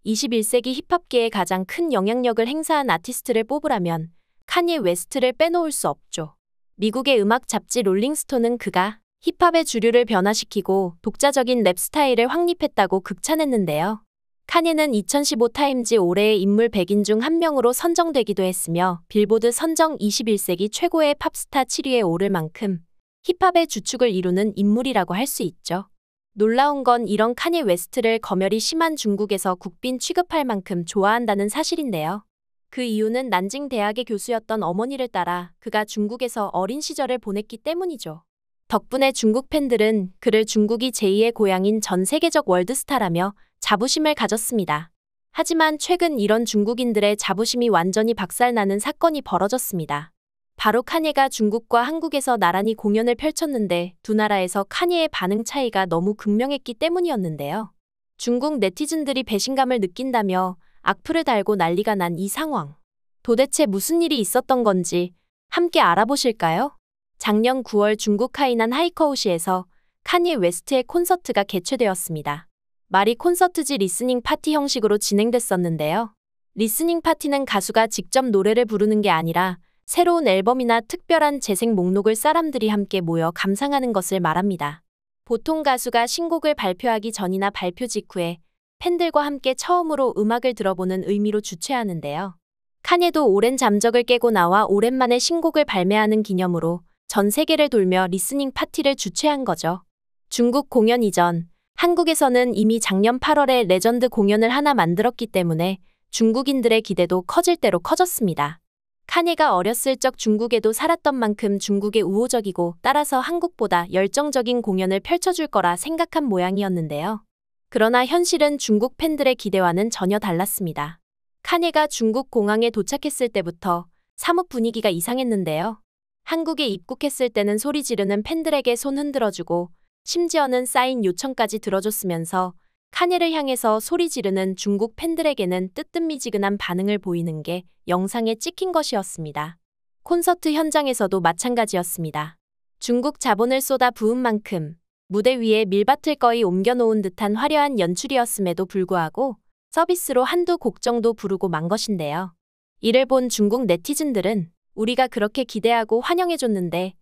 21세기 힙합계에 가장 큰 영향력을 행사한 아티스트를 뽑으라면 카니에 웨스트를 빼놓을 수 없죠. 미국의 음악 잡지 롤링스톤은 그가 힙합의 주류를 변화시키고 독자적인 랩 스타일을 확립했다고 극찬했는데요. 카니는 2015 타임즈 올해의 인물 100인 중 한 명으로 선정되기도 했으며 빌보드 선정 21세기 최고의 팝스타 7위에 오를 만큼 힙합의 주축을 이루는 인물이라고 할 수 있죠. 놀라운 건 이런 카니 웨스트를 검열이 심한 중국에서 국빈 취급할 만큼 좋아한다는 사실인데요. 그 이유는 난징 대학의 교수였던 어머니를 따라 그가 중국에서 어린 시절을 보냈기 때문이죠. 덕분에 중국 팬들은 그를 중국이 제2의 고향인 전 세계적 월드스타라며 자부심을 가졌습니다. 하지만 최근 이런 중국인들의 자부심이 완전히 박살나는 사건이 벌어졌습니다. 바로 카니가 중국과 한국에서 나란히 공연을 펼쳤는데 두 나라에서 카니의 반응 차이가 너무 극명했기 때문이었는데요. 중국 네티즌들이 배신감을 느낀다며 악플을 달고 난리가 난 이 상황. 도대체 무슨 일이 있었던 건지 함께 알아보실까요? 작년 9월 중국 하이난 하이커우시에서 카니 웨스트의 콘서트가 개최되었습니다. 말이 콘서트지 리스닝 파티 형식으로 진행됐었는데요. 리스닝 파티는 가수가 직접 노래를 부르는 게 아니라 새로운 앨범이나 특별한 재생 목록을 사람들이 함께 모여 감상하는 것을 말합니다. 보통 가수가 신곡을 발표하기 전이나 발표 직후에 팬들과 함께 처음으로 음악을 들어보는 의미로 주최하는데요. 카니도 오랜 잠적을 깨고 나와 오랜만에 신곡을 발매하는 기념으로 전 세계를 돌며 리스닝 파티를 주최한 거죠. 중국 공연 이전, 한국에서는 이미 작년 8월에 레전드 공연을 하나 만들었기 때문에 중국인들의 기대도 커질 대로 커졌습니다. 카니가 어렸을 적 중국에도 살았던 만큼 중국에 우호적이고 따라서 한국보다 열정적인 공연을 펼쳐줄 거라 생각한 모양이었는데요. 그러나 현실은 중국 팬들의 기대와는 전혀 달랐습니다. 카니가 중국 공항에 도착했을 때부터 사뭇 분위기가 이상했는데요. 한국에 입국했을 때는 소리 지르는 팬들에게 손 흔들어주고 심지어는 사인 요청까지 들어줬으면서 카니를 향해서 소리 지르는 중국 팬들에게는 뜨뜻미지근한 반응을 보이는 게 영상에 찍힌 것이었습니다. 콘서트 현장에서도 마찬가지였습니다. 중국 자본을 쏟아 부은 만큼 무대 위에 밀밭을 거의 옮겨놓은 듯한 화려한 연출이었음에도 불구하고 서비스로 한두 곡 정도 부르고 만 것인데요. 이를 본 중국 네티즌들은 우리가 그렇게 기대하고 환영해줬는데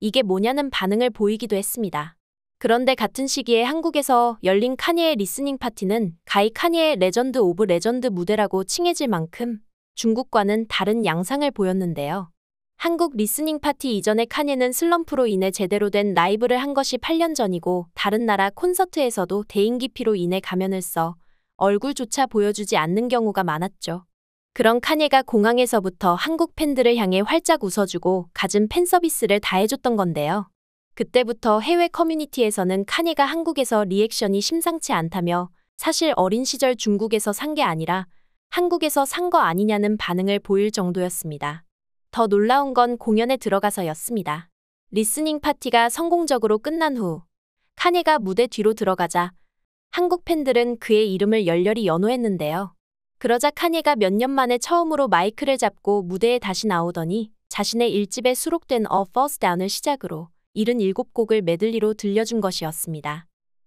이게 뭐냐는 반응을 보이기도 했습니다. 그런데 같은 시기에 한국에서 열린 카니의 리스닝 파티는 가히 카니의 레전드 오브 레전드 무대라고 칭해질 만큼 중국과는 다른 양상을 보였는데요. 한국 리스닝 파티 이전에 카니는 슬럼프로 인해 제대로 된 라이브를 한 것이 8년 전이고 다른 나라 콘서트에서도 대인기 피로 인해 가면을 써 얼굴조차 보여주지 않는 경우가 많았죠. 그런 카니가 공항에서부터 한국 팬들을 향해 활짝 웃어주고 갖은 팬 서비스를 다해줬던 건데요. 그때부터 해외 커뮤니티에서는 카니가 한국에서 리액션이 심상치 않다며 사실 어린 시절 중국에서 산 게 아니라 한국에서 산 거 아니냐는 반응을 보일 정도였습니다. 더 놀라운 건 공연에 들어가서였습니다. 리스닝 파티가 성공적으로 끝난 후 카니가 무대 뒤로 들어가자 한국 팬들은 그의 이름을 열렬히 연호했는데요. 그러자 카니가 몇 년 만에 처음으로 마이크를 잡고 무대에 다시 나오더니 자신의 1집에 수록된 A Falls Down을 시작으로 77곡을 메들리로 들려준 것이었습니다.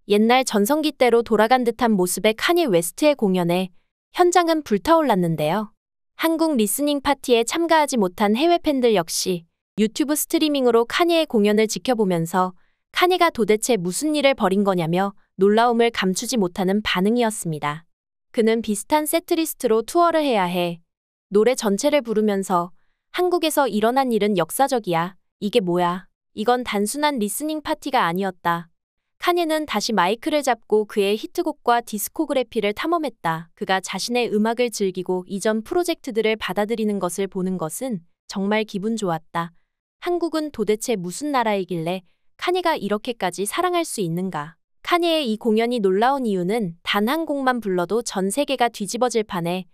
옛날 전성기 때로 돌아간 듯한 모습의 카니 웨스트의 공연에 현장은 불타올랐는데요. 한국 리스닝 파티에 참가하지 못한 해외 팬들 역시 유튜브 스트리밍으로 카니의 공연을 지켜보면서 카니가 도대체 무슨 일을 벌인 거냐며 놀라움을 감추지 못하는 반응이었습니다. 그는 비슷한 세트리스트로 투어를 해야 해. 노래 전체를 부르면서 한국에서 일어난 일은 역사적이야. 이게 뭐야. 이건 단순한 리스닝 파티가 아니었다. 카니는 다시 마이크를 잡고 그의 히트곡과 디스코그래피를 탐험했다. 그가 자신의 음악을 즐기고 이전 프로젝트들을 받아들이는 것을 보는 것은 정말 기분 좋았다. 한국은 도대체 무슨 나라이길래 카니가 이렇게까지 사랑할 수 있는가. 카니의 이 공연이 놀라운 이유는 단 한 곡만 불러도 전 세계가 뒤집어질 판에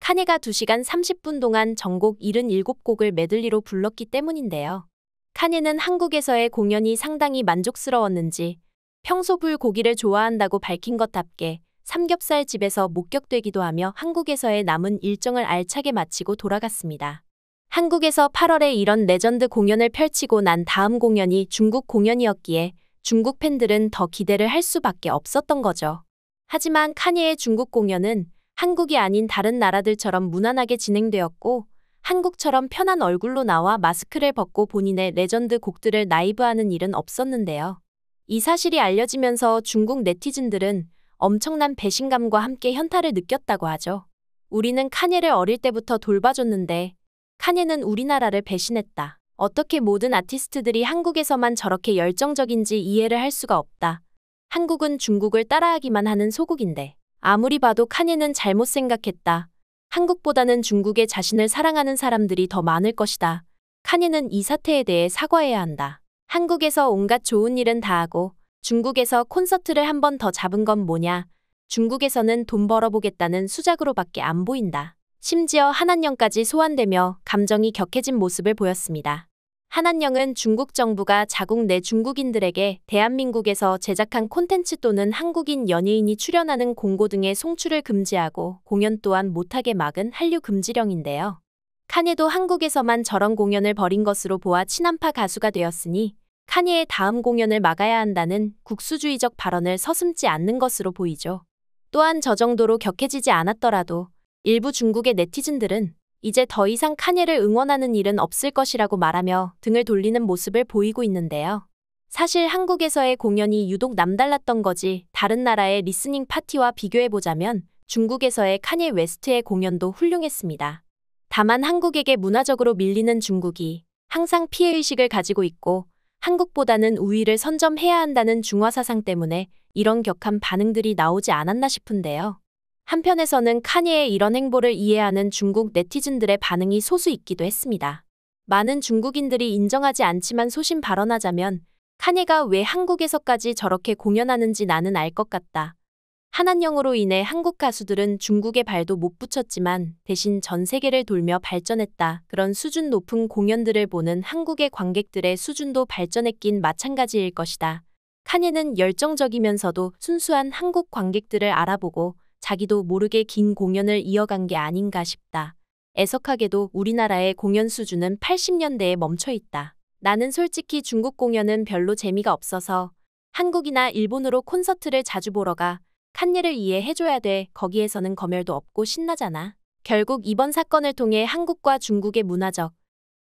카니가 2시간 30분 동안 전곡 77곡을 메들리로 불렀기 때문인데요. 카니는 한국에서의 공연이 상당히 만족스러웠는지 평소 불고기를 좋아한다고 밝힌 것답게 삼겹살 집에서 목격되기도 하며 한국에서의 남은 일정을 알차게 마치고 돌아갔습니다. 한국에서 8월에 이런 레전드 공연을 펼치고 난 다음 공연이 중국 공연이었기에 중국 팬들은 더 기대를 할 수밖에 없었던 거죠. 하지만 카니의 중국 공연은 한국이 아닌 다른 나라들처럼 무난하게 진행되었고, 한국처럼 편한 얼굴로 나와 마스크를 벗고 본인의 레전드 곡들을 라이브하는 일은 없었는데요. 이 사실이 알려지면서 중국 네티즌들은 엄청난 배신감과 함께 현타를 느꼈다고 하죠. 우리는 카니를 어릴 때부터 돌봐줬는데 카니는 우리나라를 배신했다. 어떻게 모든 아티스트들이 한국에서만 저렇게 열정적인지 이해를 할 수가 없다. 한국은 중국을 따라하기만 하는 소국인데 아무리 봐도 카니는 잘못 생각했다. 한국보다는 중국에 자신을 사랑하는 사람들이 더 많을 것이다. 카니는 이 사태에 대해 사과해야 한다. 한국에서 온갖 좋은 일은 다 하고 중국에서 콘서트를 한 번 더 잡은 건 뭐냐. 중국에서는 돈 벌어보겠다는 수작으로밖에 안 보인다. 심지어 한한령까지 소환되며 감정이 격해진 모습을 보였습니다. 한한령은 중국 정부가 자국 내 중국인들에게 대한민국에서 제작한 콘텐츠 또는 한국인 연예인이 출연하는 공고 등의 송출을 금지하고 공연 또한 못하게 막은 한류 금지령인데요. 카니도 한국에서만 저런 공연을 벌인 것으로 보아 친한파 가수가 되었으니 카니의 다음 공연을 막아야 한다는 국수주의적 발언을 서슴지 않는 것으로 보이죠. 또한 저 정도로 격해지지 않았더라도 일부 중국의 네티즌들은 이제 더 이상 카니를 응원하는 일은 없을 것이라고 말하며 등을 돌리는 모습을 보이고 있는데요. 사실 한국에서의 공연이 유독 남달랐던 거지 다른 나라의 리스닝 파티와 비교해보자면 중국에서의 카니 웨스트의 공연도 훌륭했습니다. 다만 한국에게 문화적으로 밀리는 중국이 항상 피해의식을 가지고 있고 한국보다는 우위를 선점해야 한다는 중화사상 때문에 이런 격한 반응들이 나오지 않았나 싶은데요. 한편에서는 카니의 이런 행보를 이해하는 중국 네티즌들의 반응이 소수 있기도 했습니다. 많은 중국인들이 인정하지 않지만 소신 발언하자면 카니가 왜 한국에서까지 저렇게 공연하는지 나는 알 것 같다. 한한령으로 인해 한국 가수들은 중국에 발도 못 붙였지만 대신 전 세계를 돌며 발전했다. 그런 수준 높은 공연들을 보는 한국의 관객들의 수준도 발전했긴 마찬가지일 것이다. 카니는 열정적이면서도 순수한 한국 관객들을 알아보고 자기도 모르게 긴 공연을 이어간 게 아닌가 싶다. 애석하게도 우리나라의 공연 수준은 80년대에 멈춰 있다. 나는 솔직히 중국 공연은 별로 재미가 없어서 한국이나 일본으로 콘서트를 자주 보러 가. 칸예를 이해해줘야 돼. 거기에서는 검열도 없고 신나잖아. 결국 이번 사건을 통해 한국과 중국의 문화적,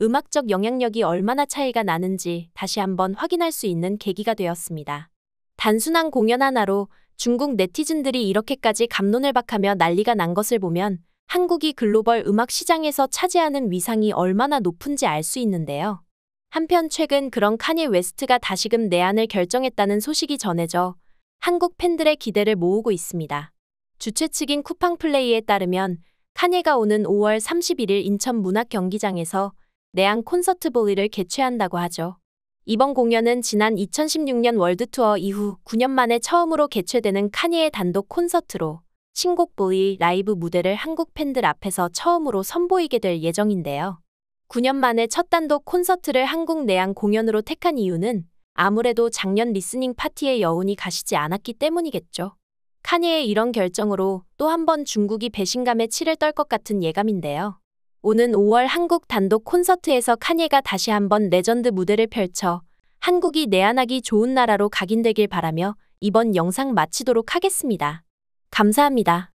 음악적 영향력이 얼마나 차이가 나는지 다시 한번 확인할 수 있는 계기가 되었습니다. 단순한 공연 하나로 중국 네티즌들이 이렇게까지 갑론을박하며 난리가 난 것을 보면 한국이 글로벌 음악 시장에서 차지하는 위상이 얼마나 높은지 알 수 있는데요. 한편 최근 그런 카니 웨스트가 다시금 내한을 결정했다는 소식이 전해져 한국 팬들의 기대를 모으고 있습니다. 주최 측인 쿠팡플레이에 따르면 카니가 오는 5월 31일 인천 문학경기장에서 내한 콘서트 볼리를 개최한다고 하죠. 이번 공연은 지난 2016년 월드투어 이후 9년 만에 처음으로 개최되는 카니의 단독 콘서트로 신곡 볼리 라이브 무대를 한국 팬들 앞에서 처음으로 선보이게 될 예정인데요. 9년 만에 첫 단독 콘서트를 한국 내한 공연으로 택한 이유는 아무래도 작년 리스닝 파티의 여운이 가시지 않았기 때문이겠죠. 카니의 이런 결정으로 또 한 번 중국이 배신감에 치를 떨 것 같은 예감인데요. 오는 5월 한국 단독 콘서트에서 카니가 다시 한번 레전드 무대를 펼쳐 한국이 내한하기 좋은 나라로 각인되길 바라며 이번 영상 마치도록 하겠습니다. 감사합니다.